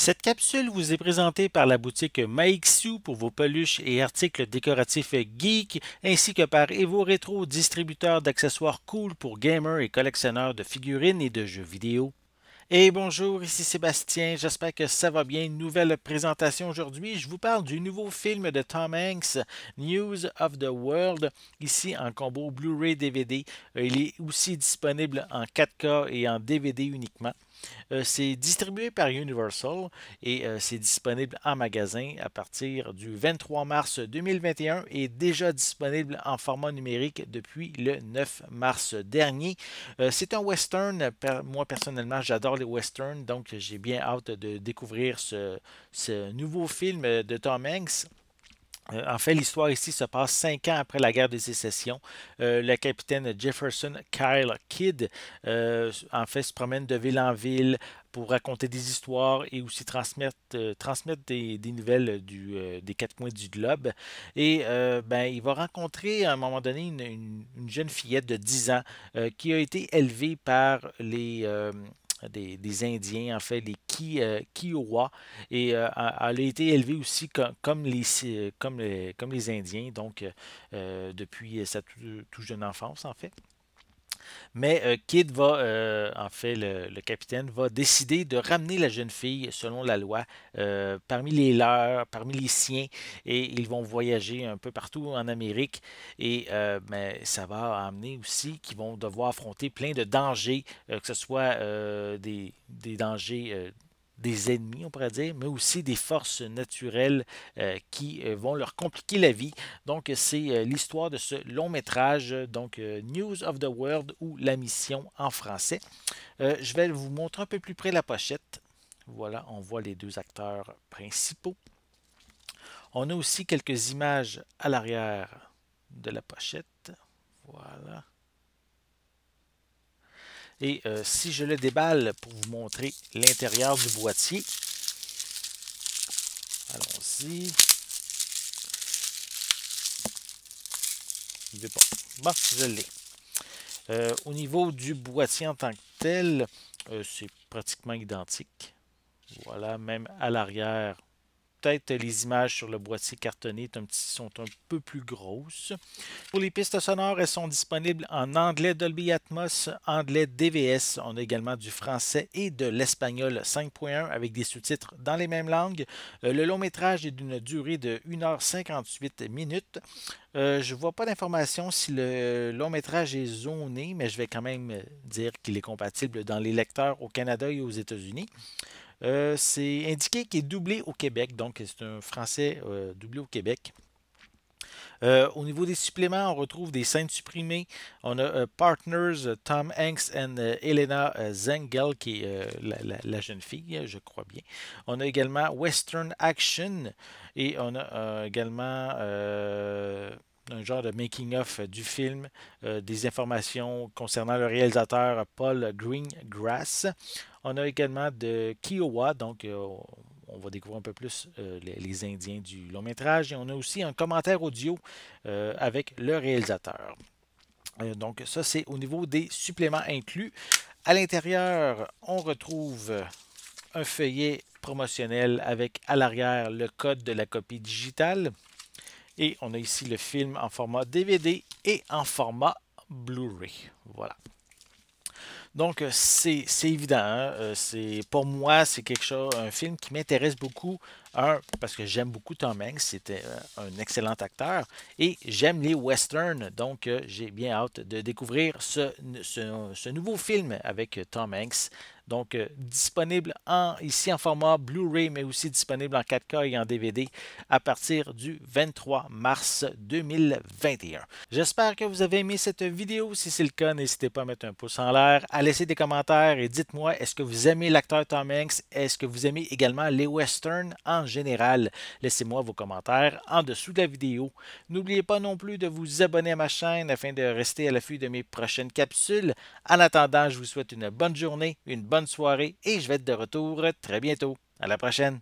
Cette capsule vous est présentée par la boutique Maixu pour vos peluches et articles décoratifs geek, ainsi que par Evo Retro, distributeur d'accessoires cool pour gamers et collectionneurs de figurines et de jeux vidéo. Et bonjour, ici Sébastien, j'espère que ça va bien. Nouvelle présentation aujourd'hui. Je vous parle du nouveau film de Tom Hanks, News of the World, ici en combo Blu-ray DVD. Il est aussi disponible en 4K et en DVD uniquement. C'est distribué par Universal et c'est disponible en magasin à partir du 23 mars 2021 et déjà disponible en format numérique depuis le 9 mars dernier. C'est un western. Moi, personnellement, j'adore les westerns, donc j'ai bien hâte de découvrir ce nouveau film de Tom Hanks. En fait, l'histoire ici se passe 5 ans après la guerre de sécession. Le capitaine Jefferson Kyle Kidd, en fait, se promène de ville en ville pour raconter des histoires et aussi transmettre des nouvelles des quatre coins du globe. Et ben, il va rencontrer à un moment donné une jeune fillette de 10 ans qui a été élevée par des Indiens, en fait, les Kiowa, et elle a été élevée aussi comme les Indiens, donc depuis sa tout jeune enfance, en fait. Mais Kid va, en fait, le capitaine, va décider de ramener la jeune fille, selon la loi, parmi les leurs, parmi les siens, et ils vont voyager un peu partout en Amérique. Et ben, ça va amener aussi qu'ils vont devoir affronter plein de dangers, que ce soit des dangers des ennemis, on pourrait dire, mais aussi des forces naturelles qui vont leur compliquer la vie. Donc, c'est l'histoire de ce long métrage, donc News of the World ou La Mission en français. Je vais vous montrer un peu plus près la pochette. Voilà, on voit les deux acteurs principaux. On a aussi quelques images à l'arrière de la pochette. Voilà. Et si je le déballe pour vous montrer l'intérieur du boîtier, allons-y. Il veut pas. Bon, je l'ai. Au niveau du boîtier en tant que tel, c'est pratiquement identique. Voilà, même à l'arrière. Peut-être les images sur le boîtier cartonné sont un peu plus grosses. Pour les pistes sonores, elles sont disponibles en anglais Dolby Atmos, anglais DVS. On a également du français et de l'espagnol 5.1 avec des sous-titres dans les mêmes langues. Le long métrage est d'une durée de 1h58 minutes. Je ne vois pas d'information si le long métrage est zoné, mais je vais quand même dire qu'il est compatible dans les lecteurs au Canada et aux États-Unis. C'est indiqué qu'il est doublé au Québec, donc c'est un français doublé au Québec. Au niveau des suppléments, on retrouve des scènes supprimées. On a Partners, Tom Hanks et Elena Zengel, qui est la jeune fille, je crois bien. On a également Western Action et on a également un genre de making-of du film, des informations concernant le réalisateur Paul Greengrass. On a également de Kiowa, donc on va découvrir un peu plus les Indiens du long métrage. Et on a aussi un commentaire audio avec le réalisateur. Donc ça, c'est au niveau des suppléments inclus. À l'intérieur, on retrouve un feuillet promotionnel avec à l'arrière le code de la copie digitale. Et on a ici le film en format DVD et en format Blu-ray. Voilà. Donc, c'est évident. Hein? Pour moi, c'est quelque chose, un film qui m'intéresse beaucoup. Un, parce que j'aime beaucoup Tom Hanks, c'était un excellent acteur. Et j'aime les westerns. Donc, j'ai bien hâte de découvrir ce nouveau film avec Tom Hanks. Donc, disponible ici en format Blu-ray, mais aussi disponible en 4K et en DVD à partir du 23 mars 2021. J'espère que vous avez aimé cette vidéo. Si c'est le cas, n'hésitez pas à mettre un pouce en l'air, à laisser des commentaires et dites-moi, est-ce que vous aimez l'acteur Tom Hanks? Est-ce que vous aimez également les westerns en général? Laissez-moi vos commentaires en dessous de la vidéo. N'oubliez pas non plus de vous abonner à ma chaîne afin de rester à l'affût de mes prochaines capsules. En attendant, je vous souhaite une bonne journée, une bonne soirée et je vais être de retour très bientôt. À la prochaine!